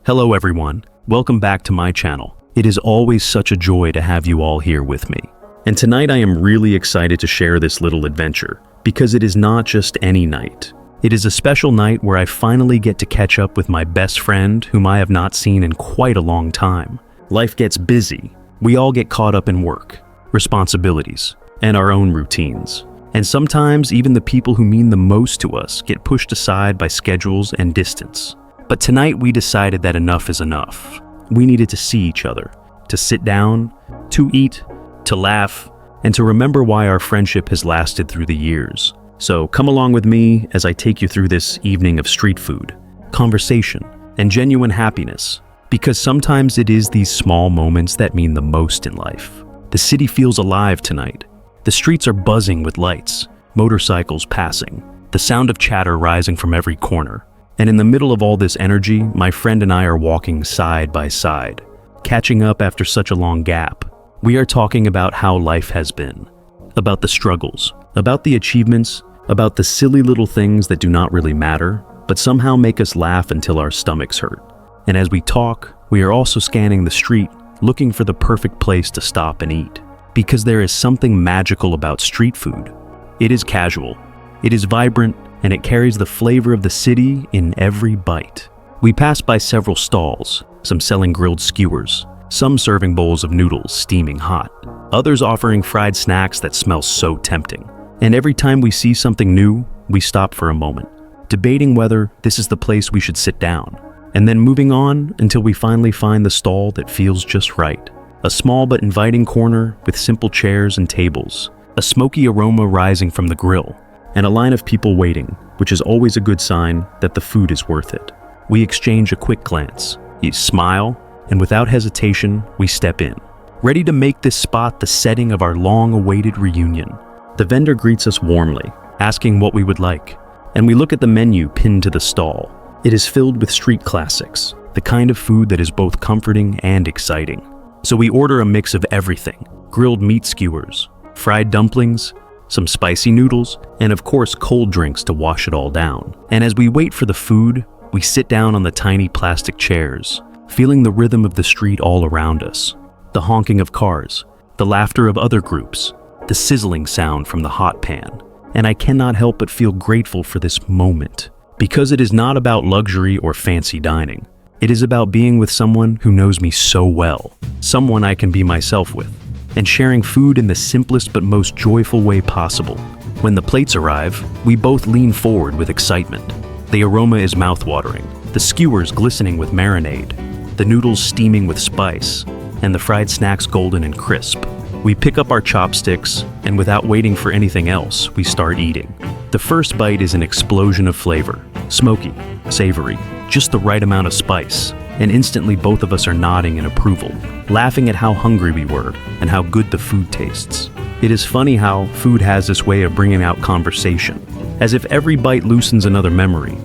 Hello everyone, welcome back to my channel. It is always such a joy to have you all here with me. And tonight I am really excited to share this little adventure, because it is not just any night. It is a special night where I finally get to catch up with my best friend whom I have not seen in quite a long time. Life gets busy. We all get caught up in work, responsibilities, and our own routines. And sometimes even the people who mean the most to us get pushed aside by schedules and distance. But tonight we decided that enough is enough. We needed to see each other, to sit down, to eat, to laugh, and to remember why our friendship has lasted through the years. So come along with me as I take you through this evening of street food, conversation, and genuine happiness, because sometimes it is these small moments that mean the most in life. The city feels alive tonight. The streets are buzzing with lights, motorcycles passing, the sound of chatter rising from every corner. And in the middle of all this energy, my friend and I are walking side by side, catching up after such a long gap. We are talking about how life has been, about the struggles, about the achievements, about the silly little things that do not really matter, but somehow make us laugh until our stomachs hurt. And as we talk, we are also scanning the street, looking for the perfect place to stop and eat. Because there is something magical about street food. It is casual, it is vibrant, and it carries the flavor of the city in every bite. We pass by several stalls, some selling grilled skewers, some serving bowls of noodles steaming hot, others offering fried snacks that smell so tempting. And every time we see something new, we stop for a moment, debating whether this is the place we should sit down, and then moving on until we finally find the stall that feels just right. A small but inviting corner with simple chairs and tables, a smoky aroma rising from the grill, and a line of people waiting, which is always a good sign that the food is worth it. We exchange a quick glance, you smile, and without hesitation, we step in, ready to make this spot the setting of our long-awaited reunion. The vendor greets us warmly, asking what we would like, and we look at the menu pinned to the stall. It is filled with street classics, the kind of food that is both comforting and exciting. So we order a mix of everything: grilled meat skewers, fried dumplings, some spicy noodles, and of course cold drinks to wash it all down. And as we wait for the food, we sit down on the tiny plastic chairs, feeling the rhythm of the street all around us. The honking of cars, the laughter of other groups, the sizzling sound from the hot pan. And I cannot help but feel grateful for this moment, because it is not about luxury or fancy dining. It is about being with someone who knows me so well, someone I can be myself with, and sharing food in the simplest but most joyful way possible. When the plates arrive, we both lean forward with excitement. The aroma is mouthwatering, the skewers glistening with marinade, the noodles steaming with spice, and the fried snacks golden and crisp. We pick up our chopsticks, and without waiting for anything else, we start eating. The first bite is an explosion of flavor, smoky, savory, just the right amount of spice, and instantly both of us are nodding in approval, laughing at how hungry we were and how good the food tastes. It is funny how food has this way of bringing out conversation, as if every bite loosens another memory,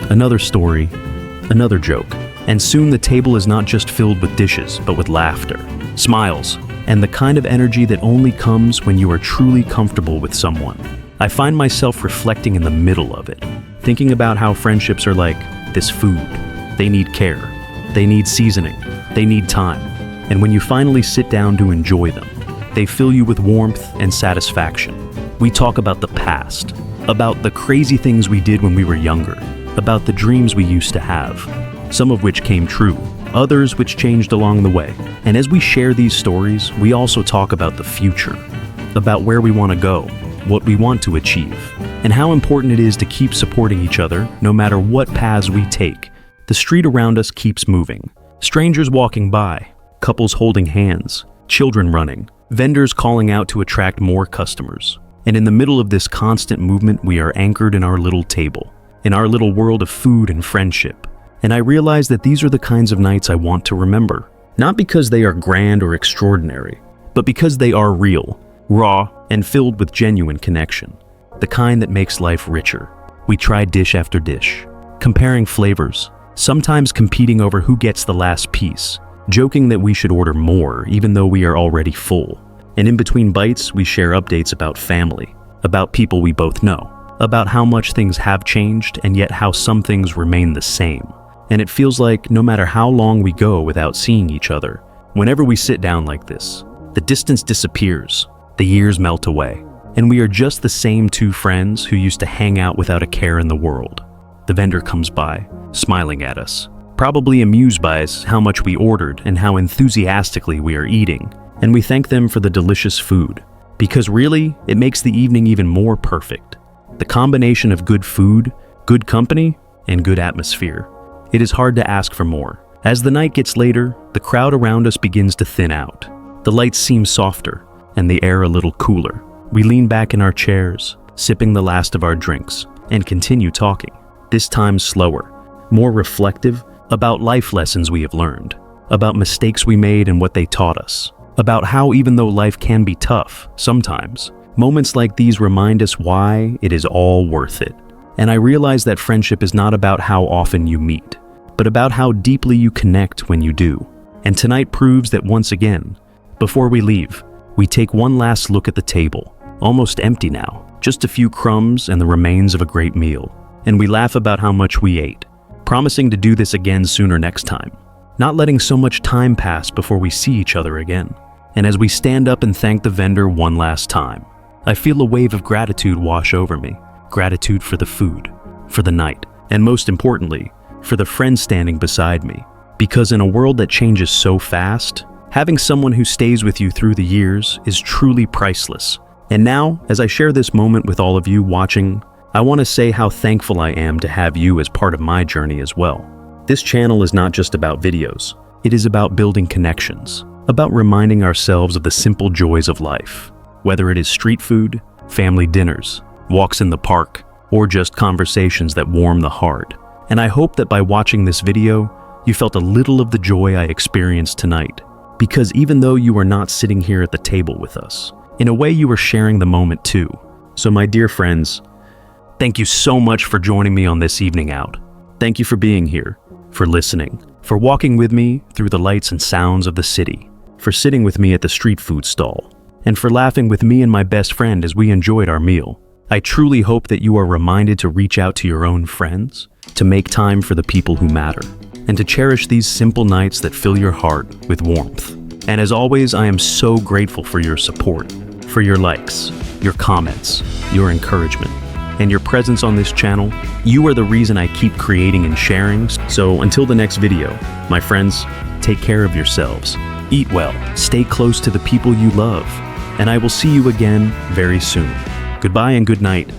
another story, another joke. And soon the table is not just filled with dishes, but with laughter, smiles, and the kind of energy that only comes when you are truly comfortable with someone. I find myself reflecting in the middle of it, thinking about how friendships are like this food. They need care, they need seasoning, they need time. And when you finally sit down to enjoy them, they fill you with warmth and satisfaction. We talk about the past, about the crazy things we did when we were younger, about the dreams we used to have, some of which came true, others which changed along the way. And as we share these stories, we also talk about the future, about where we want to go, what we want to achieve, and how important it is to keep supporting each other no matter what paths we take. The street around us keeps moving. Strangers walking by, couples holding hands, children running, vendors calling out to attract more customers. And in the middle of this constant movement, we are anchored in our little table, in our little world of food and friendship. And I realize that these are the kinds of nights I want to remember, not because they are grand or extraordinary, but because they are real, raw, and filled with genuine connection, the kind that makes life richer. We try dish after dish, comparing flavors, sometimes competing over who gets the last piece, joking that we should order more even though we are already full. And in between bites, we share updates about family, about people we both know, about how much things have changed and yet how some things remain the same. And it feels like no matter how long we go without seeing each other, whenever we sit down like this, the distance disappears, the years melt away, and we are just the same two friends who used to hang out without a care in the world. The vendor comes by, smiling at us, probably amused by us how much we ordered and how enthusiastically we are eating, and we thank them for the delicious food, because really, it makes the evening even more perfect. The combination of good food, good company, and good atmosphere. It is hard to ask for more. As the night gets later, the crowd around us begins to thin out. The lights seem softer, and the air a little cooler. We lean back in our chairs, sipping the last of our drinks, and continue talking, this time slower, more reflective, about life lessons we have learned, about mistakes we made and what they taught us, about how even though life can be tough, sometimes, moments like these remind us why it is all worth it. And I realize that friendship is not about how often you meet, but about how deeply you connect when you do. And tonight proves that once again, before we leave, we take one last look at the table, almost empty now, just a few crumbs and the remains of a great meal. And we laugh about how much we ate, promising to do this again sooner next time, not letting so much time pass before we see each other again. And as we stand up and thank the vendor one last time, I feel a wave of gratitude wash over me. Gratitude for the food, for the night, and most importantly, for the friend standing beside me. Because in a world that changes so fast, having someone who stays with you through the years is truly priceless. And now, as I share this moment with all of you watching, I want to say how thankful I am to have you as part of my journey as well. This channel is not just about videos. It is about building connections, about reminding ourselves of the simple joys of life, whether it is street food, family dinners, walks in the park, or just conversations that warm the heart. And I hope that by watching this video, you felt a little of the joy I experienced tonight. Because even though you are not sitting here at the table with us, in a way you are sharing the moment too. So my dear friends, thank you so much for joining me on this evening out. Thank you for being here, for listening, for walking with me through the lights and sounds of the city, for sitting with me at the street food stall, and for laughing with me and my best friend as we enjoyed our meal. I truly hope that you are reminded to reach out to your own friends, to make time for the people who matter, and to cherish these simple nights that fill your heart with warmth. And as always, I am so grateful for your support, for your likes, your comments, your encouragement, and your presence on this channel. You are the reason I keep creating and sharing. So until the next video, my friends, take care of yourselves, eat well, stay close to the people you love, and I will see you again very soon. Goodbye and good night.